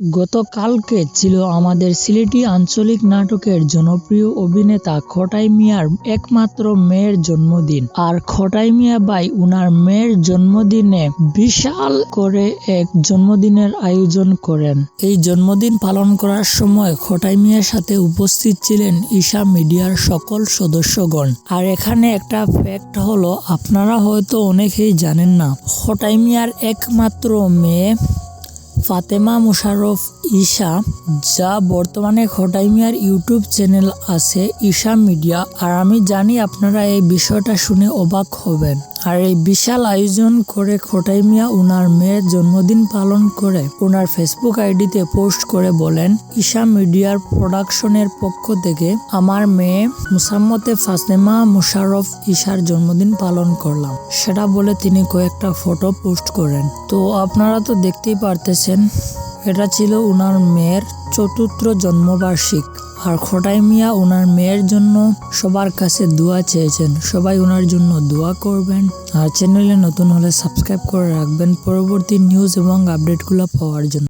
গতকালকে ছিল আমাদের সিলেটি আঞ্চলিক নাটকের জনপ্রিয় অভিনেতা খোটাই মিয়ার একমাত্র মেয়ের জন্মদিন। আর খোটাই মিয়া ভাই উনার মেয়ের জন্মদিনে বিশাল করে এক জন্মদিনের আয়োজন করেন। এই জন্মদিন পালন করার সময় খোটাই মিয়ার সাথে উপস্থিত ছিলেন ঈশা মিডিয়ার সকল সদস্যগণ। আর এখানে একটা ফ্যাক্ট হলো, আপনারা হয়তো অনেকেই জানেন না, খোটাই মিয়ার একমাত্র মেয়ে ফাতেমা মোশাররফ ঈশা, যা বর্তমানে খোটাই মিয়ার ইউটিউব চ্যানেল আছে ঈশা মিডিয়া। আর আমি জানি আপনারা এই বিষয়টা শুনে অবাক হবেন। আর এই বিশাল আয়োজন করে খোটাই মিয়া উনার মেয়ের জন্মদিন পালন করে উনার ফেসবুক আইডিতে পোস্ট করে বলেন, ঈশা মিডিয়ার প্রোডাকশনের পক্ষ থেকে আমার মেয়ে মুসাম্মতে ফাতেমা মোশাররফ ঈশার জন্মদিন পালন করলাম। সেটা বলে তিনি কয়েকটা ফটো পোস্ট করেন। তো আপনারা তো দেখতেই পারতেছেন, এটা ছিল উনার মেয়ের ৪র্থ জন্মবার্ষিক। আর খোটাই মিয়া উনার মেয়ের জন্য সবার কাছে দোয়া চেয়েছেন। সবাই উনার জন্য দোয়া করবেন। আর চ্যানেলে নতুন হলে সাবস্ক্রাইব করে রাখবেন পরবর্তী নিউজ এবং আপডেটগুলো পাওয়ার জন্য।